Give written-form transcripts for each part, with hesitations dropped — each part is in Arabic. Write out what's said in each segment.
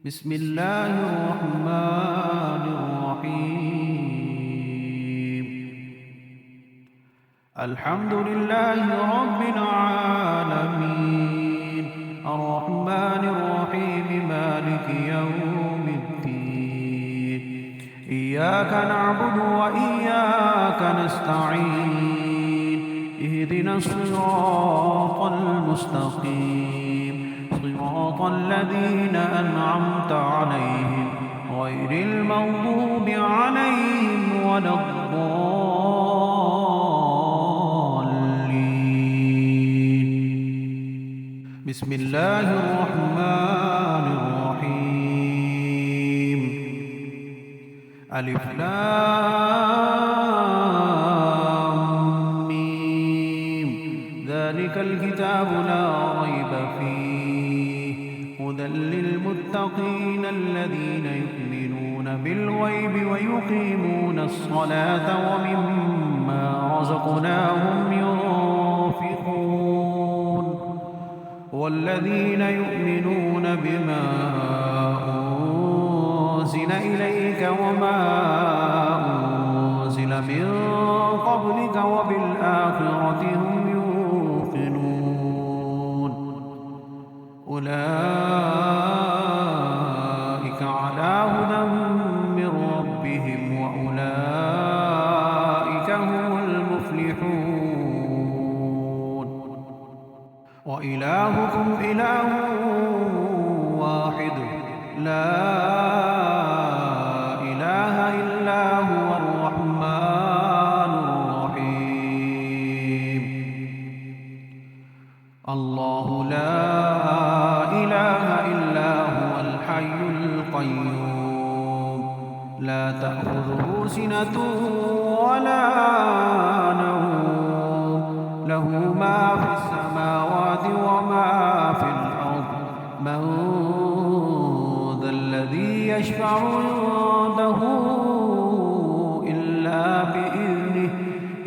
بسم الله الرحمن الرحيم. الحمد لله رب العالمين، الرحمن الرحيم، مالك يوم الدين. إياك نعبد وإياك نستعين، اهدنا الصراط المستقيم، صراط الذين أنعمت عليهم غير المغضوب عليهم ولا الضالين. بسم الله الرحمن الرحيم. ألف لام ميم. ذلك الكتاب لا ريب فيه، هدى للمتقين الذين يؤمنون بالغيب ويقيمون الصلاة ومما رزقناهم ينفقون، والذين يؤمنون بما أنزل إليك وما أنزل من قبلك وبالآخرة هم يوقنون، أولئك على هدى من ربهم وأولئك هم المفلحون. وإلهكم إله واحد، لا إله إلا هو الرحمن الرحيم. الله لا إله إلا هو الحي القيوم، لا تأخذه سنة ولا نوم، له ما في السماوات وما في الأرض. من ذا الذي يشفع عنده إلا بإذنه،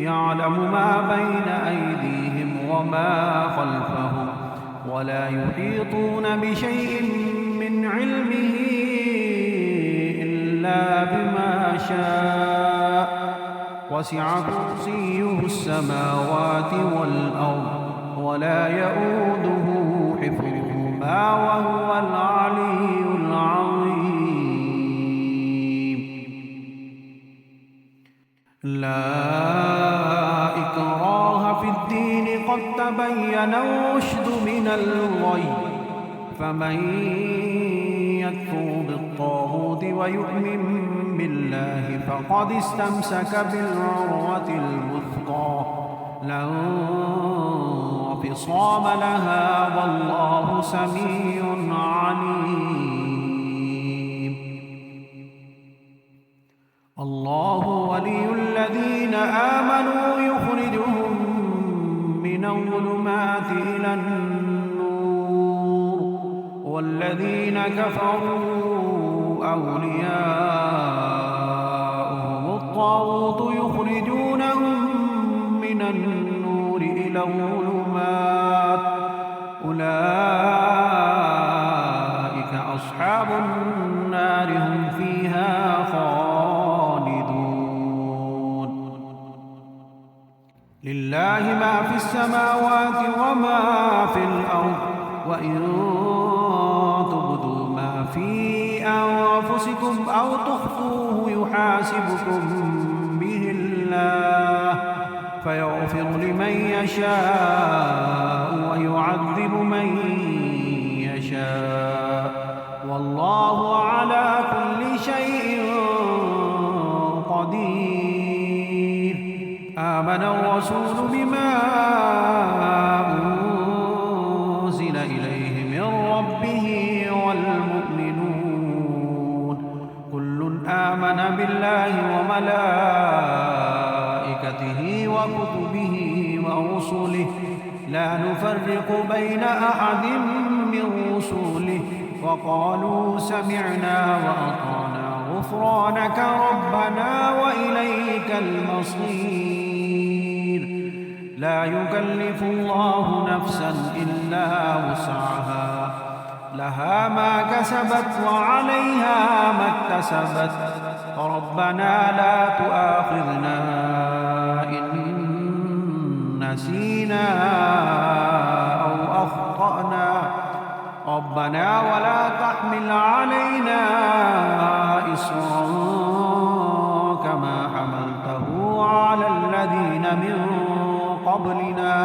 يعلم ما بين أيديهم وما خلفهم، ولا يحيطون بشيء من علمه إلا بما شاء، وسع كرسيه السماوات والأرض، ولا يؤوده حفظهما وهو العلي العظيم. لا إكراه في الدين، قد تبين الرشد من الغي، فمن يكفر بالطاغوت ويؤمن بالله فقد استمسك بالعروة الوثقى، لا انفصام لها، والله سميع عليم. الله ولي الذين آمنوا يخرجهم من الظلمات إلى النور، والذين كفروا أولياؤهم الطاغوت يخرجونهم من النور إلى الظلمات، أولئك أصحاب النار هم فيها خالدون. لله ما في السماوات وما في الأرض، وإن تبدوا ما في أنفسكم أو تخفوه يحاسبكم به الله، فيغفر لمن يشاء ويعذب من يشاء، والله على كل شيء قدير. آمن الرسول بما أنزل إليه من ربه والمؤمنون، كل آمن بالله وملائكته وكتبه ورسله، لا نفرق بين أحد من رسله، وقالوا سمعنا وأطعنا غفرانك ربنا وإليك المصير. لا يكلف الله نفسا إلا وسعها، لها ما كسبت وعليها ما اكتسبت ربنا لا تؤاخذنا إن نسينا أو أخطأنا ربنا ولا تحمل علينا إصرا كما حملته على الذين من قبلنا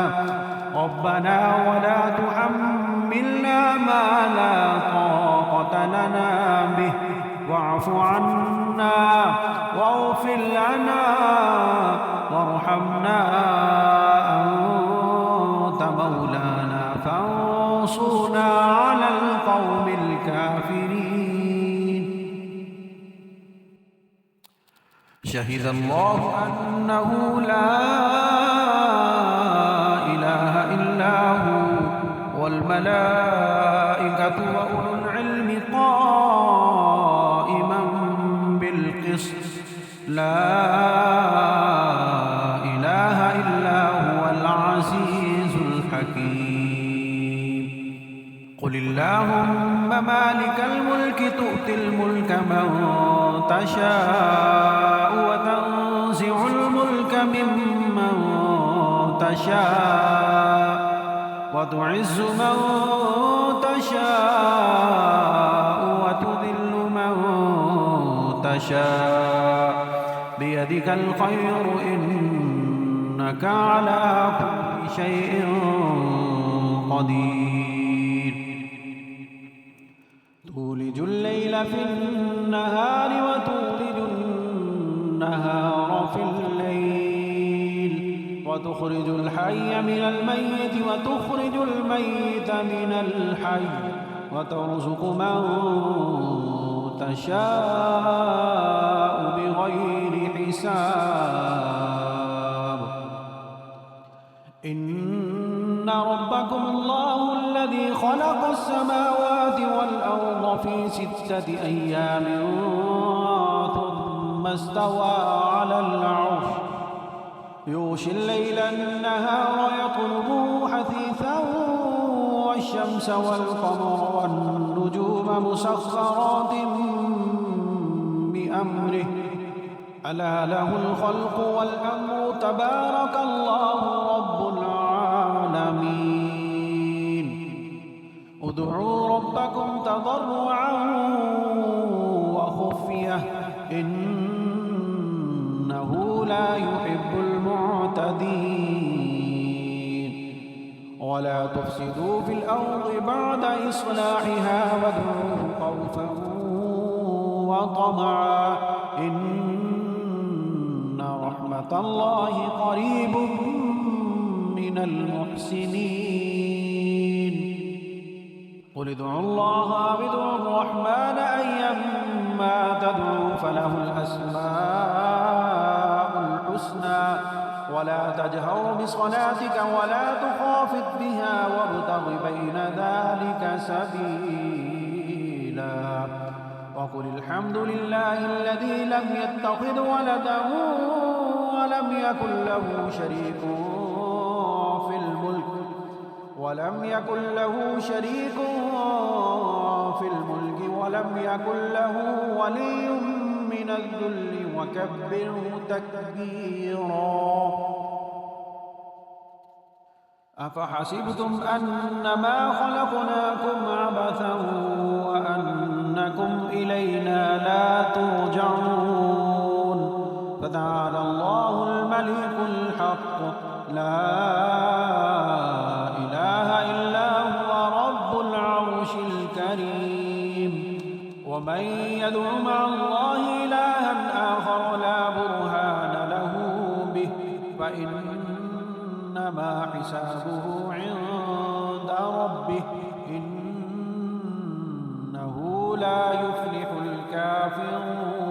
ربنا ولا تحملنا ما لا طاقة لنا به واعف عنا واغفر لنا وارحمنا أنت مولانا فانصرنا على القوم الكافرين. شهد الله أنه لا إله إلا هو والملائكة وأولو العلم قائما بالقسط لا إله إلا هو العزيز الحكيم. قل اللهم مالك الملك تؤتي الملك من تشاء وتنزع الملك ممن تشاء وتعز من تشاء وتذل من تشاء بيدك الخير إنك على كل شيء قدير. تولج الليل في النهار وتولج النهار في الليل وتخرج الحي من الميت وتخرج الميت من الحي وترزق من تشاء بغير حساب. إن ربكم الله الذي خلق السماوات والأرض في 6 أيام ثم استوى على العرش يغشي الليل النهار يطلبه حثيثا والشمس والقمر والنجوم مسخرات بأمره ألا له الخلق والأمر تبارك الله رب العالمين. ادعوا ربكم تضرعا وخفية إنه لا يحب المعتدين. ولا تفسدوا في الأرض بعد إصلاحها وادعوه خوفا وطمعا إن رحمة الله قريب من المحسنين. قل ادعوا الله أو ادعوا الرحمن أيما تدعوا فله الأسماء الحسنى ولا تجهر بصلاتك ولا تخافت بها وابتغ بين ذلك سبيلا. وقل الحمد لله الذي لم يتخذ ولدا ولم يكن له شريك في الملك ولم يكن له ولي من الذل وكبره تكبيرا. أفحسبتم أنما خلقناكم عبثا وأنكم إلينا لا ترجعون فتعالى الله الملك الحق لا إله إلا هو رب العرش الكريم. ومن يدع مع الله إلها آخر لا برهان له به فإنما حسابه عند ربه إنه لا يفلح الكافرون.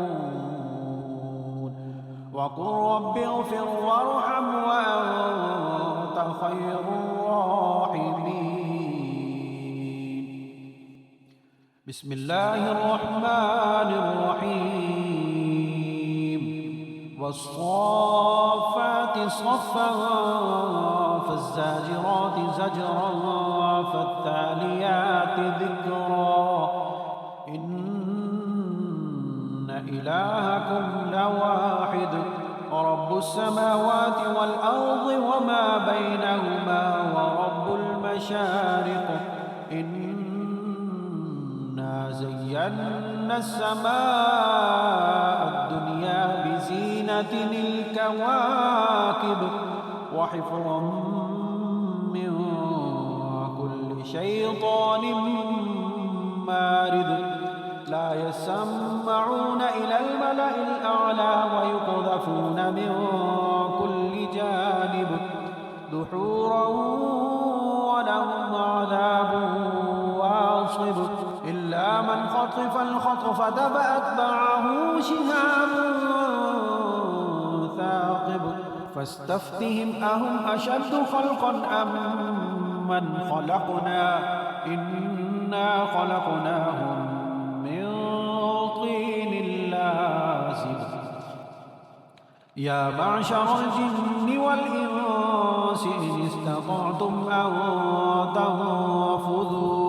وقل رب اغفر وارحم وأنت خير الراحمين. بسم الله الرحمن الرحيم. والصافات صفا فالزاجرات زجرا فالتاليات ذكرا إلهكم لواحد رب السماوات والأرض وما بينهما ورب المشارق إنا زينا السماء الدنيا بزينة الكواكب وحفظا من كل شيطان مارد لا يسمعون إلى الملأ الأعلى ويقذفون من كل جانب دحورا ولهم عذاب واصب إلا من خطف الخطف فأتبعه شهاب ثاقب فاستفتهم أهم أشد خلقا أم من خلقنا إنا خلقناهم من طين لازب يا معشر الجن والإنس إن استطعتم أن تنفذوا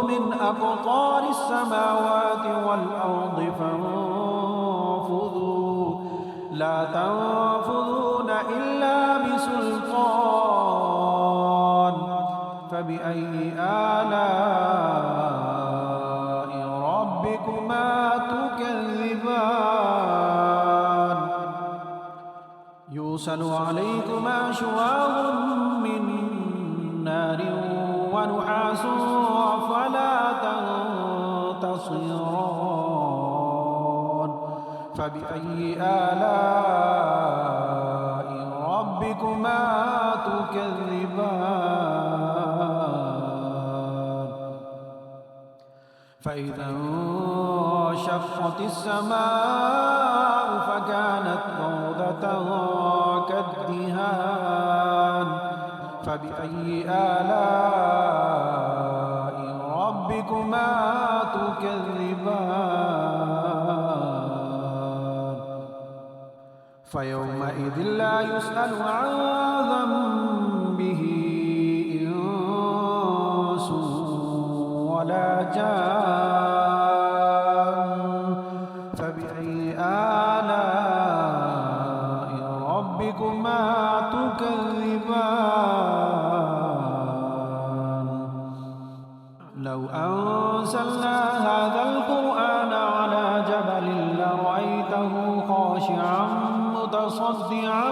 من أقطار السماوات والأرض فانفذوا لا تنفذون إلا بسلطان فبأي آلاء ربكما تكذبان يرسل عليكما شواظ من نار ونحاس فلا تنتصران فبأي آلاء ربكما تكذبان فإذا انشقت السماء فكانت موضة كالدهان فبأي آلاء ربكما تكذبان فيومئذ لا يسأل عن ذنبه إنس ولا جان فبأي آلاء ربكما تكذبان لو أنزلنا هذا القرآن على جبل لرأيته خاشعا متصدعا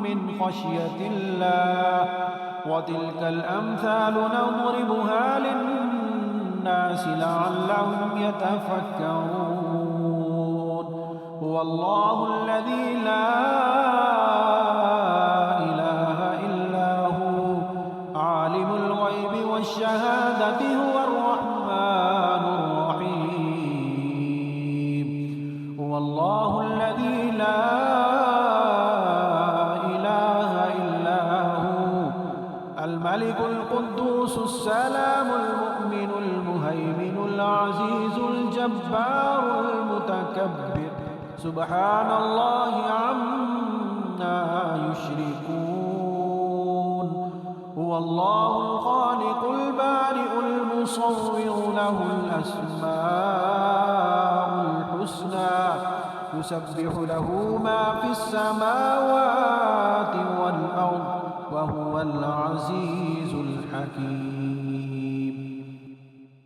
من خشية الله وتلك الأمثال نضربها للناس لعلهم يتفكرون هو الله الذي لا إله إلا هو عالم الغيب والشهادة هو الرحمن الرحيم هو الله الذي لا إله إلا هو الملك القدوس السلام المؤمن المهيمن العزيز الجبار المتكبر سبحان الله عما يشركون هو الله الخالق البارئ المصور له الأسماء الحسنى يسبح له ما في السماوات والأرض وهو العزيز الحكيم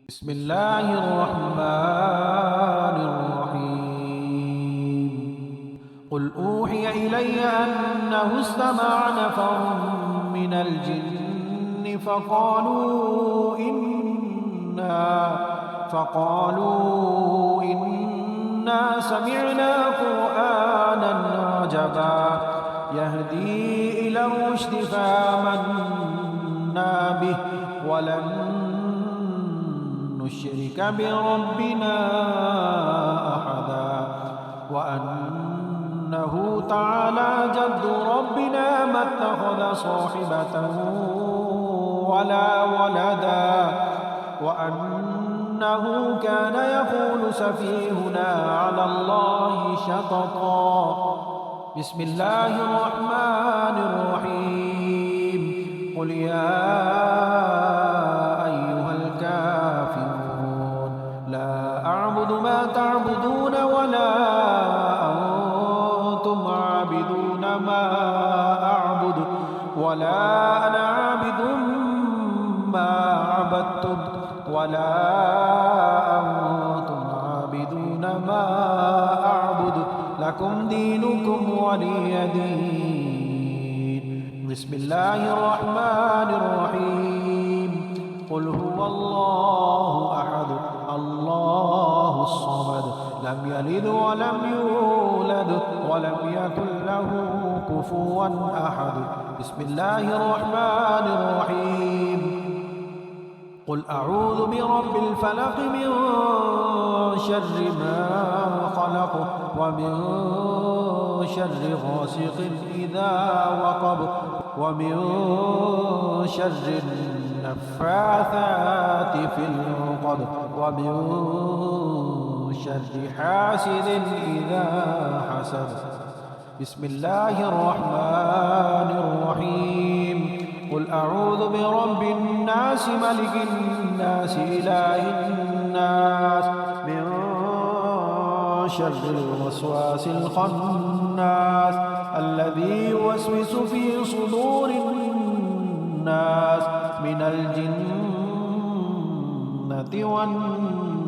بسم الله الرحمن الرحيم قل أوحي إلي أنه استمع نفر من الجن فقالوا إنا سمعنا قرآنا عجبا يهدي إلى الرشد فآمنا به ولن نشرك بربنا أحدا وأنه تعالى جد ربنا ما اتخذ صاحبة ولا ولدا وأنه كان يقول سفيهنا على الله شططا بسم الله الرحمن الرحيم قل يا أيها الكافرون أعبد ما تعبدون ولا أنتم عابدون ما أعبد ولا أنا عابد ما عبدتم ولا أنتم عابدون ما أعبد لكم دينكم ولي دين. بسم الله الرحمن الرحيم. قل هو الله أحد الله الصمد لم يلد ولم يولد ولم يكن له كفوا أحد. بسم الله الرحمن الرحيم. قل أعوذ برب الفلق من شر ما خلق ومن شر غاسق إذا وقب ومن شر النفاثات في العقد ومن شر حاسد إذا حسد. بسم الله الرحمن الرحيم. قل أعوذ برب الناس ملك الناس إله الناس من شر الوسواس الخناس الذي يوسوس في صدور الناس من الجنة والناس.